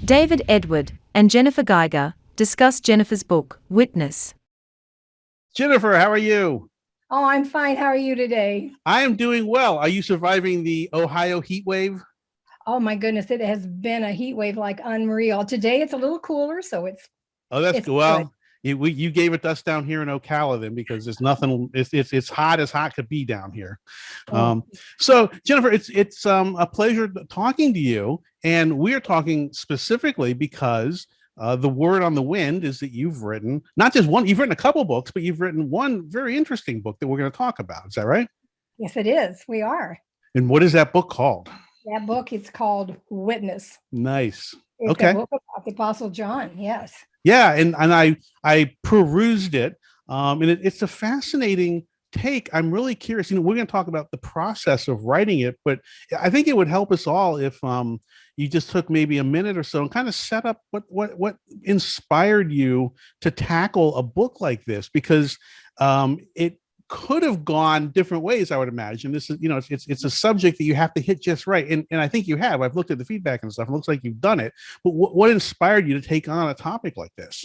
David Edward and Jennifer Geiger discuss Jennifer's book, Witness. Jennifer, how are you? Oh, I'm fine. How are you today? I am doing well. Are you surviving the Ohio heat wave? Oh my goodness, it has been a heat wave like unreal. Today it's a little cooler, so Oh, that's it's good. good. Well, you gave it to us down here in Ocala then, because it's nothing. It's hot as hot could be down here. Oh, So Jennifer, it's a pleasure talking to you, and we are talking specifically because the word on the wind is that you've written not just one. You've written a couple books, but you've written one very interesting book that we're going to talk about. Is that right? yes, it is. We are. And what is that book called? That book is called Witness. Nice. It's a Okay. book about the Apostle John. Yes. Yeah, and I perused it, and it's a fascinating take. I'm really curious. We're going to talk about the process of writing it, but I think it would help us all if you just took maybe a minute or so and kind of set up what inspired you to tackle a book like this, because it could have gone different ways. I would imagine this is, it's a subject that you have to hit just right, and I think you have. I've looked at the feedback and stuff. It looks like you've done it. But what inspired you to take on a topic like this?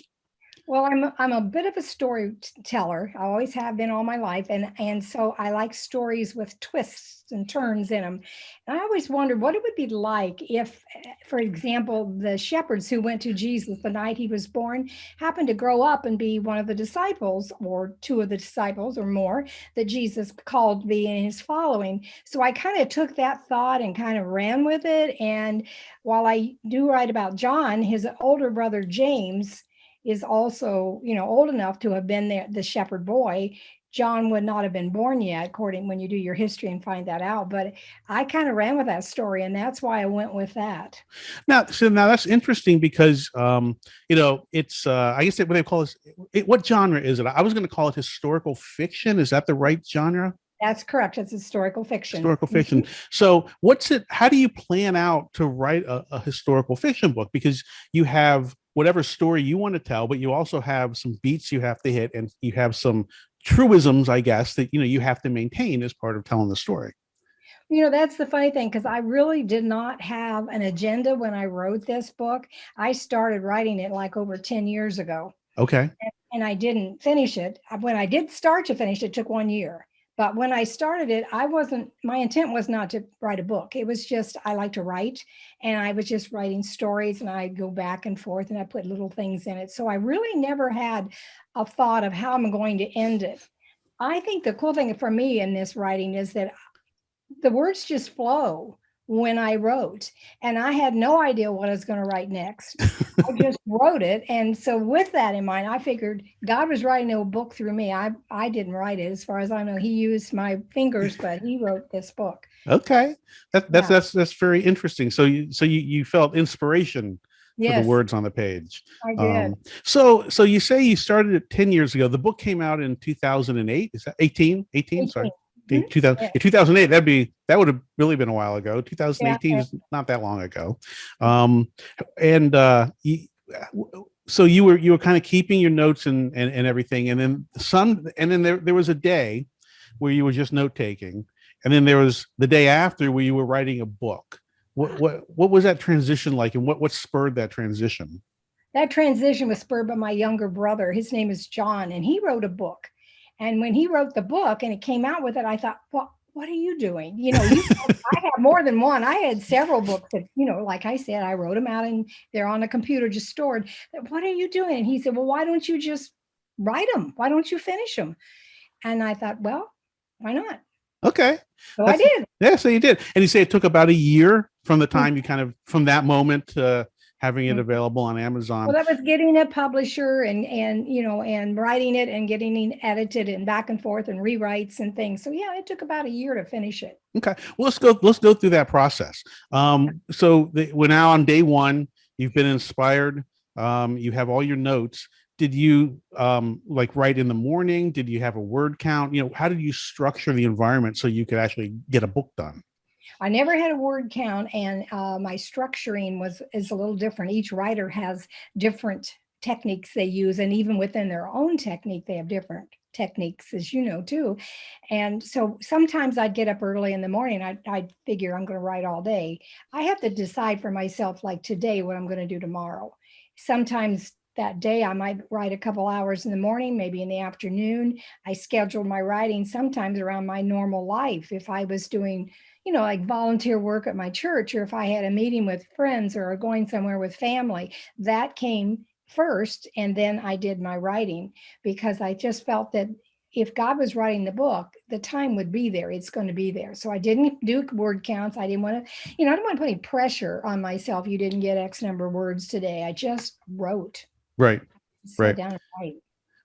Well, I'm a bit of a storyteller. I always have been all my life, and so I like stories with twists and turns in them. And I always wondered what it would be like if, for example, the shepherds who went to Jesus the night he was born happened to grow up and be one of the disciples, or two of the disciples, or more, that Jesus called to be in his following. So I kind of took that thought and kind of ran with it. And while I do write about John, his older brother James is also, old enough to have been the shepherd boy. John would not have been born yet, according when you do your history and find that out. But I kind of ran with that story, and that's why I went with that. Now that's interesting because it's I guess what they call this. What genre is it? I was going to call it historical fiction. Is that the right genre? That's correct. It's historical fiction. Historical fiction. So how do you plan out to write a historical fiction book? Because you have whatever story you want to tell, but you also have some beats you have to hit, and you have some truisms, I guess, that you have to maintain as part of telling the story. That's the funny thing, because I really did not have an agenda when I wrote this book. I started writing it like over 10 years ago. Okay. And I didn't finish it. When I did start to finish, it took 1 year. But when I started it, my intent was not to write a book. It was just, I like to write, and I was just writing stories, and I'd go back and forth, and I put little things in it. So I really never had a thought of how I'm going to end it. I think the cool thing for me in this writing is that the words just flow when I wrote, and I had no idea what I was going to write next. I just wrote it. And so with that in mind, I figured God was writing a book through me. I didn't write it. As far as I know, he used my fingers, but he wrote this book. Okay. That's very interesting. So you felt inspiration for Yes, the words on the page. I did. So you say you started it 10 years ago. The book came out in 2008. Is that 18? 18? Sorry. 2000, Yeah. 2008, that would have really been a while ago. 2018 Yeah. is not that long ago. And so you were kind of keeping your notes and everything, and then there was a day where you were just note taking, and then there was the day after where you were writing a book. What was that transition like, and what spurred that transition? That transition was spurred by my younger brother. His name is John, and he wrote a book. And when he wrote the book and it came out with it, I thought, well, what are you doing? I have more than one. I had several books that, like I said, I wrote them out and they're on a computer just stored. What are you doing? And he said, well, why don't you just write them? Why don't you finish them? And I thought, well, why not? Okay. So I did. Yeah, so you did. And you say it took about a year from the time you from that moment to having it available on Amazon. Well, that was getting a publisher and writing it and getting it edited and back and forth and rewrites and things. So yeah, it took about a year to finish it. Okay. Well, let's go through that process. We're now on day one. You've been inspired. You have all your notes. Did you write in the morning? Did you have a word count? How did you structure the environment so you could actually get a book done? I never had a word count, and my structuring is a little different. Each writer has different techniques they use, and even within their own technique, they have different techniques, as you know, too. And so sometimes I'd get up early in the morning. I'd figure I'm going to write all day. I have to decide for myself, like today, what I'm going to do tomorrow. Sometimes that day I might write a couple hours in the morning, maybe in the afternoon. I schedule my writing sometimes around my normal life. If I was doing, like volunteer work at my church, or if I had a meeting with friends or going somewhere with family, that came first. And then I did my writing, because I just felt that if God was writing the book, the time would be there. It's going to be there. So I didn't do word counts. I didn't want to, I didn't want to put any pressure on myself. You didn't get X number of words today. I just wrote. Right. Sat down and write.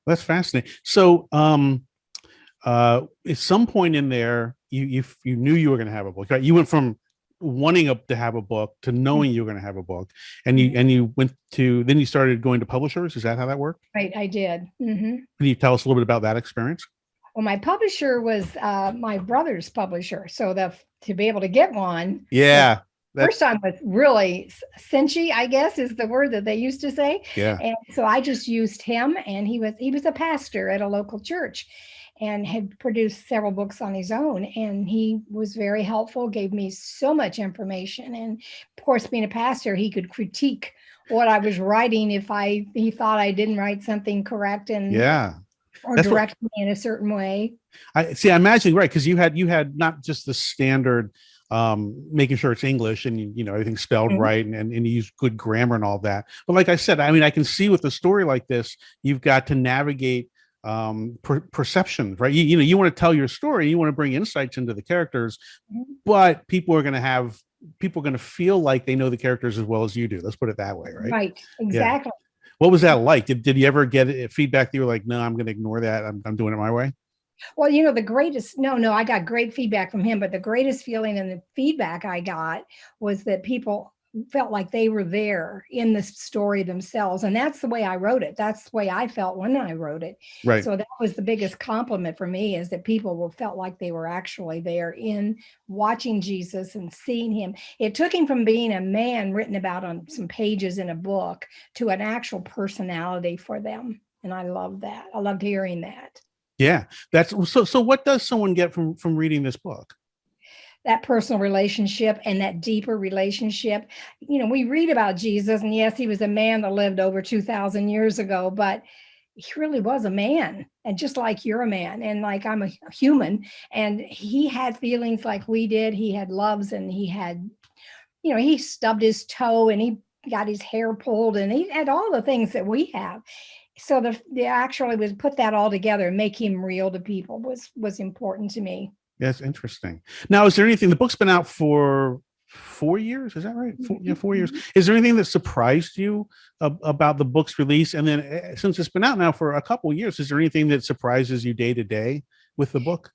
That's fascinating. So, at some point in there, you knew you were going to have a book, right? You went from wanting to have a book to knowing you were going to have a book, and you went to, then you started going to publishers. Is that how that worked? Right, I did. Mm-hmm. Can you tell us a little bit about that experience? Well, my publisher was my brother's publisher, so to be able to get one, yeah. First time was really cinchy, I guess is the word that they used to say. Yeah. And so I just used him, and he was a pastor at a local church and had produced several books on his own. And he was very helpful, gave me so much information. And of course, being a pastor, he could critique what I was writing if he thought I didn't write something correct, and or direct me in a certain way. I imagine, right, because you had not just the standard making sure it's English and everything's spelled right and you use good grammar and all that. But like I said, I mean, I can see with a story like this, you've got to navigate perceptions, right? You want to tell your story, you want to bring insights into the characters, but people are going to feel like they know the characters as well as you do. Let's put it that way, right? Right, exactly. Yeah. What was that like? Did you ever get feedback that you were like, no, I'm going to ignore that. I'm doing it my way? Well, the greatest, no, I got great feedback from him, but the greatest feeling and the feedback I got was that people felt like they were there in the story themselves. And that's the way I wrote it. That's the way I felt when I wrote it. Right. So that was the biggest compliment for me, is that people felt like they were actually there in watching Jesus and seeing him. It took him from being a man written about on some pages in a book to an actual personality for them. And I love that. I loved hearing that. Yeah, that's so what does someone get from reading this book? That personal relationship and that deeper relationship. We read about Jesus, and yes, he was a man that lived over 2,000 years ago, but he really was a man. And just like you're a man, and like I'm a human, and he had feelings like we did. He had loves, and he had, he stubbed his toe, and he got his hair pulled, and he had all the things that we have. So the actually was put that all together and make him real to people was important to me. That's interesting. Now, is there anything, the book's been out for 4 years, is that right? 4 years. Is there anything that surprised you about the book's release? And then since it's been out now for a couple of years, is there anything that surprises you day to day with the book?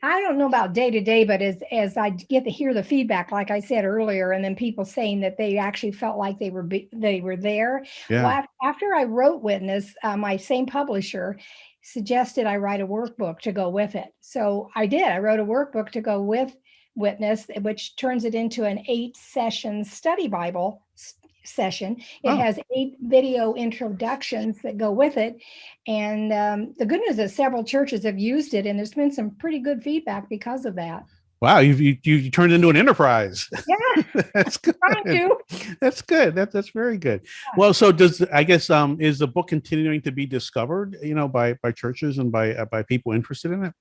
I don't know about day to day, but as I get to hear the feedback, like I said earlier, and then people saying that they actually felt like they were there. Yeah. Well, after I wrote Witness, my same publisher suggested I write a workbook to go with it. So I did. I wrote a workbook to go with Witness, which turns it into an 8-session study Bible session. It has 8 video introductions that go with it. And the good news is several churches have used it, and there's been some pretty good feedback because of that. Wow, you turned into an enterprise. Yeah. That's good. Trying to. That's good. That's very good. Yeah. Well, so is the book continuing to be discovered, by churches and by people interested in it?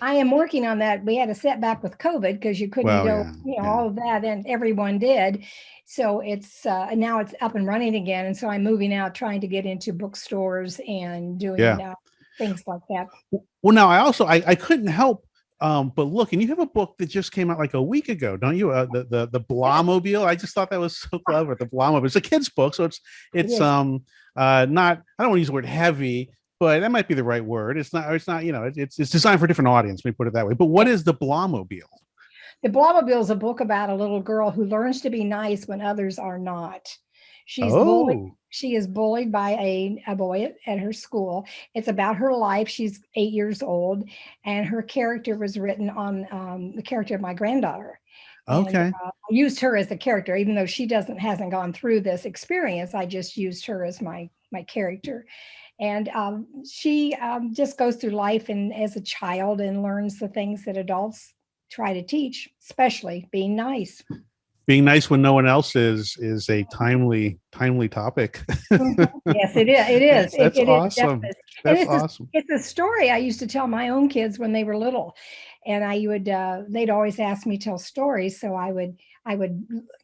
I am working on that. We had a setback with COVID because you couldn't go, all of that, and everyone did. So it's now it's up and running again. And so I'm moving out, trying to get into bookstores and doing things like that. Well, now I couldn't help but look, and you have a book that just came out like a week ago, don't you? The Blahmobile. I just thought that was so clever. The Blahmobile. It's a kid's book, so it's not. I don't want to use the word heavy, but that might be the right word. It's not. It's designed for a different audience. Let me put it that way. But what is the Blahmobile? The Blahmobile is a book about a little girl who learns to be nice when others are not. She's bullied. She is bullied by a boy at her school. It's about her life. She's 8 years old, and her character was written on the character of my granddaughter. Okay. And, I used her as the character, even though she hasn't gone through this experience. I just used her as my character. And she just goes through life and as a child and learns the things that adults try to teach, especially being nice. Being nice when no one else is a timely topic. Yes, it is. It is. That's It is awesome. definitely. And That's awesome. it's a story I used to tell my own kids when they were little, and I would they'd always ask me to tell stories, so I would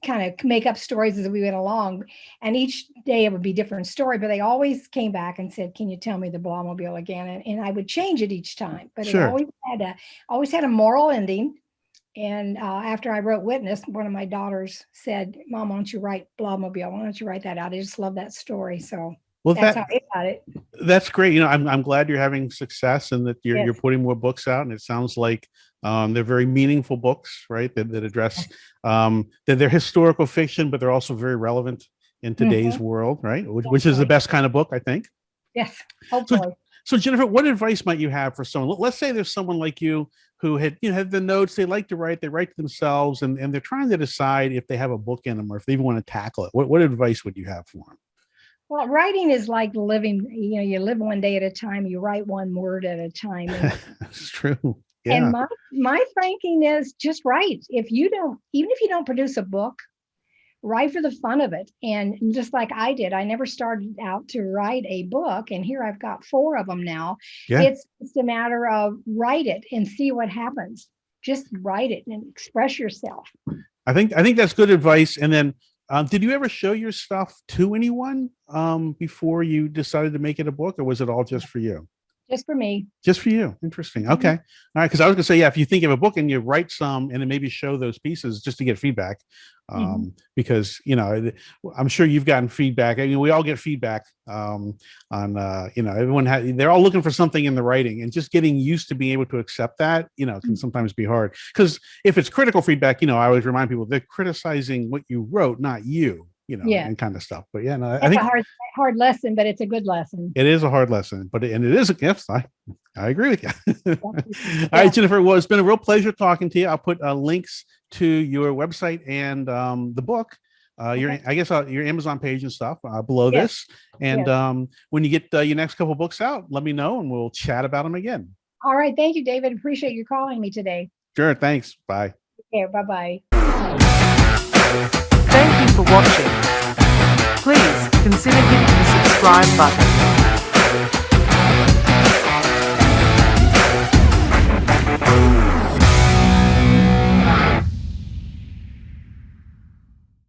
kind of make up stories as we went along, and each day it would be a different story. But they always came back and said, "Can you tell me the Blaumobile again?" And I would change it each time, but it Sure. always had a moral ending. And after I wrote Witness, one of my daughters said, "Mom, why don't you write Blaumobile? Why don't you write that out? I just love that story." So Well, that's how I got it. that's great. I'm glad you're having success and that you're Yes. putting more books out. And it sounds like they're very meaningful books, right? That address that they're historical fiction, but they're also very relevant in today's world, right? Which is the best kind of book, I think. Yes, hopefully. So Jennifer, what advice might you have for someone? Let's say there's someone like you who had the notes, they like to write, they write to themselves, and they're trying to decide if they have a book in them or if they even want to tackle it. What advice would you have for them? Well, writing is like living, you live one day at a time, you write one word at a time. And, That's true. and Yeah. my thinking is just write. Even if you don't produce a book, write for the fun of it. And just like I did, I never started out to write a book. And here I've got 4 of them now. Yeah. It's just a matter of write it and see what happens. Just write it and express yourself. I think that's good advice. And then did you ever show your stuff to anyone before you decided to make it a book, or was it all just for you? Just for me. Just for you. Interesting. Okay. All right. Because I was going to say, yeah, if you think of a book and you write some and then maybe show those pieces just to get feedback, because, I'm sure you've gotten feedback. I mean, we all get feedback on, everyone they're all looking for something in the writing, and just getting used to being able to accept that, can sometimes be hard. Because if it's critical feedback, I always remind people they're criticizing what you wrote, not you. And kind of stuff. But yeah, no, I think it's a hard lesson, but it's a good lesson. it is a hard lesson, but it is a gift. I agree with you. All right, Jennifer. Well, it's been a real pleasure talking to you. I'll put links to your website and the book, your Amazon page and stuff below this. And when you get your next couple books out, let me know and we'll chat about them again. All right. Thank you, David. Appreciate you calling me today. Sure. Thanks. Bye. Okay. Bye-bye. Thank you for watching. Please consider hitting the subscribe button.